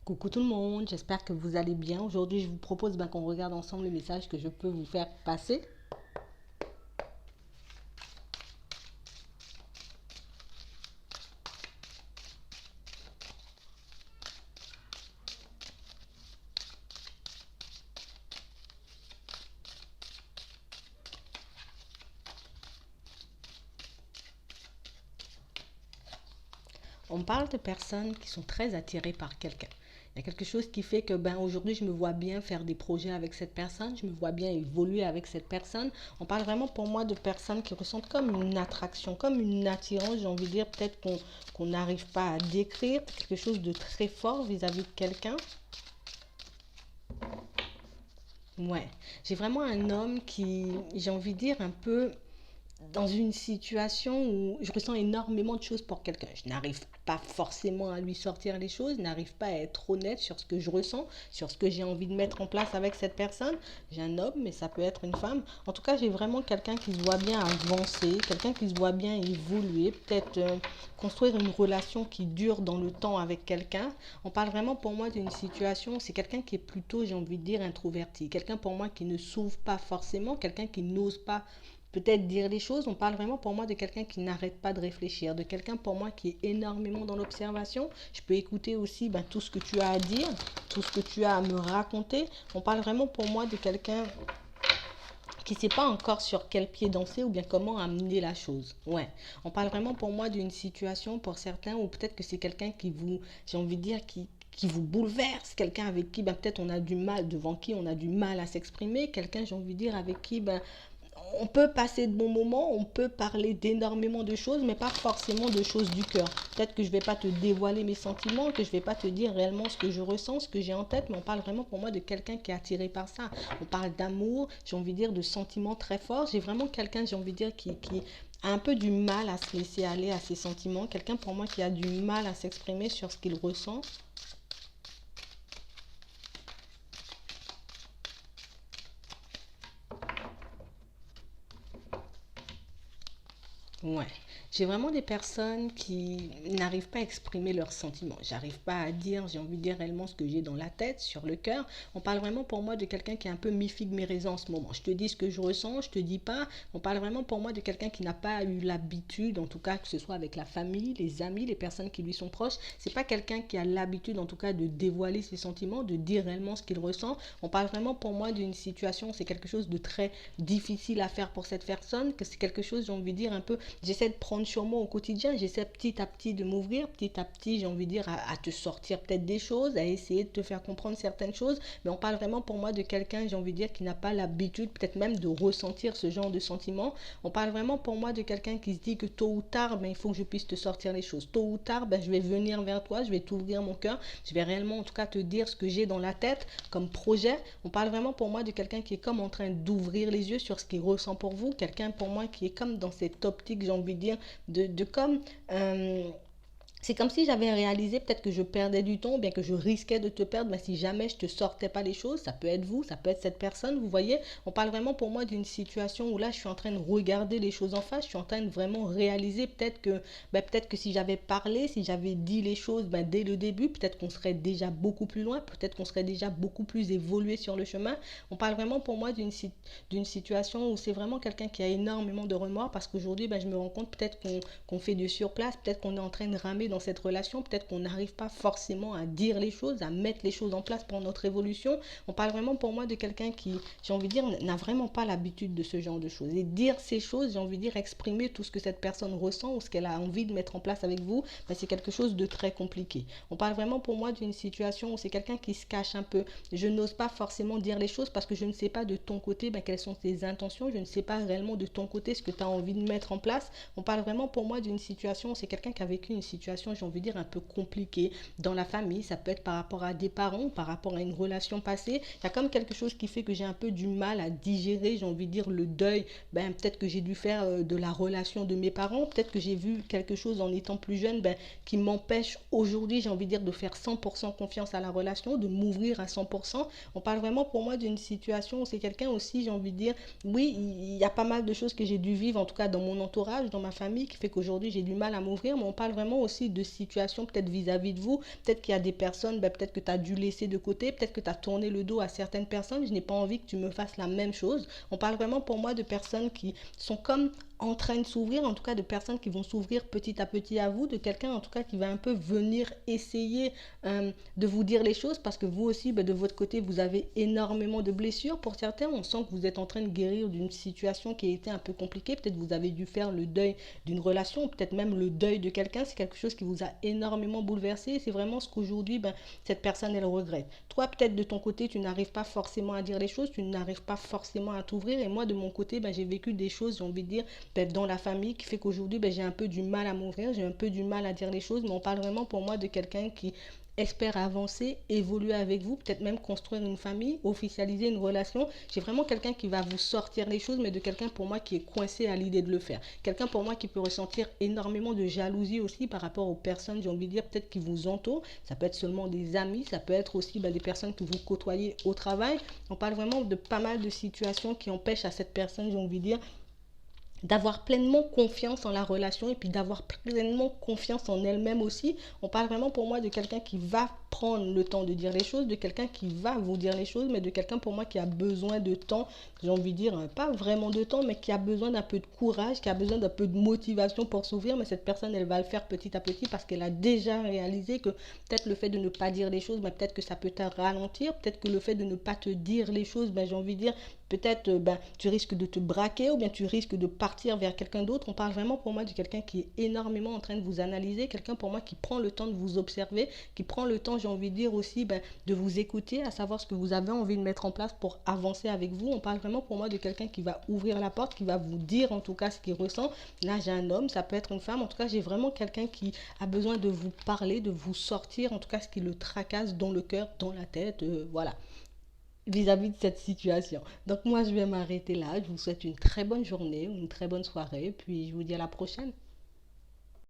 Coucou tout le monde, j'espère que vous allez bien. Aujourd'hui, je vous propose qu'on regarde ensemble le message que je peux vous faire passer. On parle de personnes qui sont très attirées par quelqu'un. Il y a quelque chose qui fait que aujourd'hui je me vois bien faire des projets avec cette personne, je me vois bien évoluer avec cette personne. On parle vraiment pour moi de personnes qui ressentent comme une attraction, comme une attirance, j'ai envie de dire peut-être qu'on n'arrive pas à décrire, quelque chose de très fort vis-à-vis de quelqu'un. Ouais, j'ai vraiment un homme qui, j'ai envie de dire, un peu dans une situation où je ressens énormément de choses pour quelqu'un. Je n'arrive pas forcément à lui sortir les choses, je n'arrive pas à être honnête sur ce que je ressens, sur ce que j'ai envie de mettre en place avec cette personne. J'ai un homme, mais ça peut être une femme. En tout cas, j'ai vraiment quelqu'un qui se voit bien avancer, quelqu'un qui se voit bien évoluer, peut-être construire une relation qui dure dans le temps avec quelqu'un. On parle vraiment pour moi d'une situation, c'est quelqu'un qui est plutôt, j'ai envie de dire, introverti. Quelqu'un pour moi qui ne s'ouvre pas forcément, quelqu'un qui n'ose pas peut-être dire les choses. On parle vraiment pour moi de quelqu'un qui n'arrête pas de réfléchir, de quelqu'un pour moi qui est énormément dans l'observation. Je peux écouter aussi tout ce que tu as à dire, tout ce que tu as à me raconter. On parle vraiment pour moi de quelqu'un qui ne sait pas encore sur quel pied danser ou bien comment amener la chose. Ouais, on parle vraiment pour moi d'une situation pour certains ou peut-être que c'est quelqu'un qui vous, j'ai envie de dire, qui vous bouleverse, quelqu'un avec qui peut-être on a du mal, devant qui on a du mal à s'exprimer, quelqu'un j'ai envie de dire avec qui on peut passer de bons moments, on peut parler d'énormément de choses, mais pas forcément de choses du cœur. Peut-être que je ne vais pas te dévoiler mes sentiments, que je ne vais pas te dire réellement ce que je ressens, ce que j'ai en tête, mais on parle vraiment pour moi de quelqu'un qui est attiré par ça. On parle d'amour, j'ai envie de dire de sentiments très forts. J'ai vraiment quelqu'un, j'ai envie de dire, qui a un peu du mal à se laisser aller à ses sentiments. Quelqu'un pour moi qui a du mal à s'exprimer sur ce qu'il ressent. Ouais. J'ai vraiment des personnes qui n'arrivent pas à exprimer leurs sentiments. J'arrive pas à dire, j'ai envie de dire réellement ce que j'ai dans la tête, sur le cœur. On parle vraiment pour moi de quelqu'un qui est un peu mi-figue, mi-raisin en ce moment. Je te dis ce que je ressens, je te dis pas. On parle vraiment pour moi de quelqu'un qui n'a pas eu l'habitude, en tout cas que ce soit avec la famille, les amis, les personnes qui lui sont proches. C'est pas quelqu'un qui a l'habitude, en tout cas, de dévoiler ses sentiments, de dire réellement ce qu'il ressent. On parle vraiment pour moi d'une situation, c'est quelque chose de très difficile à faire pour cette personne, que c'est quelque chose, j'ai envie de dire, un peu j'essaie de prendre sur moi au quotidien, j'essaie petit à petit de m'ouvrir, petit à petit, j'ai envie de dire, à te sortir peut-être des choses, à essayer de te faire comprendre certaines choses, mais on parle vraiment pour moi de quelqu'un, j'ai envie de dire, qui n'a pas l'habitude peut-être même de ressentir ce genre de sentiments. On parle vraiment pour moi de quelqu'un qui se dit que tôt ou tard, il faut que je puisse te sortir les choses. Tôt ou tard, je vais venir vers toi, je vais t'ouvrir mon cœur, je vais réellement en tout cas te dire ce que j'ai dans la tête comme projet. On parle vraiment pour moi de quelqu'un qui est comme en train d'ouvrir les yeux sur ce qu'il ressent pour vous, quelqu'un pour moi qui est comme dans cette optique, j'ai envie de dire, de comme c'est comme si j'avais réalisé peut-être que je perdais du temps, ou bien que je risquais de te perdre, mais si jamais je te sortais pas les choses, ça peut être vous, ça peut être cette personne, vous voyez, on parle vraiment pour moi d'une situation où là je suis en train de regarder les choses en face, je suis en train de vraiment réaliser peut-être que si j'avais parlé, si j'avais dit les choses dès le début, peut-être qu'on serait déjà beaucoup plus loin, peut-être qu'on serait déjà beaucoup plus évolué sur le chemin. On parle vraiment pour moi d'une situation où c'est vraiment quelqu'un qui a énormément de remords parce qu'aujourd'hui je me rends compte peut-être qu'on fait du surplace, peut-être qu'on est en train de ramer dans cette relation, peut-être qu'on n'arrive pas forcément à dire les choses, à mettre les choses en place pour notre évolution. On parle vraiment pour moi de quelqu'un qui, j'ai envie de dire, n'a vraiment pas l'habitude de ce genre de choses. Et dire ces choses, j'ai envie de dire, exprimer tout ce que cette personne ressent ou ce qu'elle a envie de mettre en place avec vous, c'est quelque chose de très compliqué. On parle vraiment pour moi d'une situation où c'est quelqu'un qui se cache un peu. Je n'ose pas forcément dire les choses parce que je ne sais pas de ton côté quelles sont tes intentions, je ne sais pas réellement de ton côté ce que tu as envie de mettre en place. On parle vraiment pour moi d'une situation où c'est quelqu'un qui a vécu une situation, j'ai envie de dire, un peu compliquée dans la famille. Ça peut être par rapport à des parents, par rapport à une relation passée. Il y a comme quelque chose qui fait que j'ai un peu du mal à digérer, j'ai envie de dire, le deuil. Peut-être que j'ai dû faire de la relation de mes parents. Peut-être que j'ai vu quelque chose en étant plus jeune qui m'empêche aujourd'hui, j'ai envie de dire, de faire 100% confiance à la relation, de m'ouvrir à 100%. On parle vraiment pour moi d'une situation où c'est quelqu'un aussi, j'ai envie de dire, oui, il y a pas mal de choses que j'ai dû vivre, en tout cas dans mon entourage, dans ma famille, qui fait qu'aujourd'hui j'ai du mal à m'ouvrir, mais on parle vraiment aussi aussi de situations peut-être vis-à-vis de vous. Peut-être qu'il y a des personnes, ben, peut-être que tu as dû laisser de côté, peut-être que tu as tourné le dos à certaines personnes. Je n'ai pas envie que tu me fasses la même chose. On parle vraiment pour moi de personnes qui sont comme en train de s'ouvrir, en tout cas de personnes qui vont s'ouvrir petit à petit à vous, de quelqu'un en tout cas qui va un peu venir essayer de vous dire les choses parce que vous aussi, ben, de votre côté, vous avez énormément de blessures. Pour certains, on sent que vous êtes en train de guérir d'une situation qui a été un peu compliquée. Peut-être vous avez dû faire le deuil d'une relation, peut-être même le deuil de quelqu'un. C'est quelque chose qui vous a énormément bouleversé. C'est vraiment ce qu'aujourd'hui, ben, cette personne, elle regrette. Toi, peut-être de ton côté, tu n'arrives pas forcément à dire les choses, tu n'arrives pas forcément à t'ouvrir. Et moi, de mon côté, ben, j'ai vécu des choses, j'ai envie de dire, peut-être dans la famille, qui fait qu'aujourd'hui, ben, j'ai un peu du mal à m'ouvrir, j'ai un peu du mal à dire les choses. Mais on parle vraiment pour moi de quelqu'un qui espère avancer, évoluer avec vous, peut-être même construire une famille, officialiser une relation. J'ai vraiment quelqu'un qui va vous sortir les choses, mais de quelqu'un pour moi qui est coincé à l'idée de le faire. Quelqu'un pour moi qui peut ressentir énormément de jalousie aussi par rapport aux personnes, j'ai envie de dire, peut-être qui vous entourent. Ça peut être seulement des amis, ça peut être aussi des personnes que vous côtoyez au travail. On parle vraiment de pas mal de situations qui empêchent à cette personne, j'ai envie de dire, d'avoir pleinement confiance en la relation et puis d'avoir pleinement confiance en elle-même aussi. On parle vraiment pour moi de quelqu'un qui va prendre le temps de dire les choses, de quelqu'un qui va vous dire les choses, mais de quelqu'un pour moi qui a besoin de temps, j'ai envie de dire, pas vraiment de temps, mais qui a besoin d'un peu de courage, qui a besoin d'un peu de motivation pour s'ouvrir, mais cette personne, elle va le faire petit à petit parce qu'elle a déjà réalisé que peut-être le fait de ne pas dire les choses, ben, peut-être que ça peut te ralentir, peut-être que le fait de ne pas te dire les choses, ben, j'ai envie de dire, peut-être ben, tu risques de te braquer ou bien tu risques de partir vers quelqu'un d'autre. On parle vraiment pour moi de quelqu'un qui est énormément en train de vous analyser, quelqu'un pour moi qui prend le temps de vous observer, qui prend le temps, j'ai envie de dire aussi, ben, de vous écouter, à savoir ce que vous avez envie de mettre en place pour avancer avec vous. On parle vraiment pour moi de quelqu'un qui va ouvrir la porte, qui va vous dire en tout cas ce qu'il ressent. Là, j'ai un homme, ça peut être une femme. En tout cas, j'ai vraiment quelqu'un qui a besoin de vous parler, de vous sortir, en tout cas ce qui le tracasse dans le cœur, dans la tête, voilà, vis-à-vis de cette situation. Donc moi, je vais m'arrêter là. Je vous souhaite une très bonne journée, une très bonne soirée, puis je vous dis à la prochaine.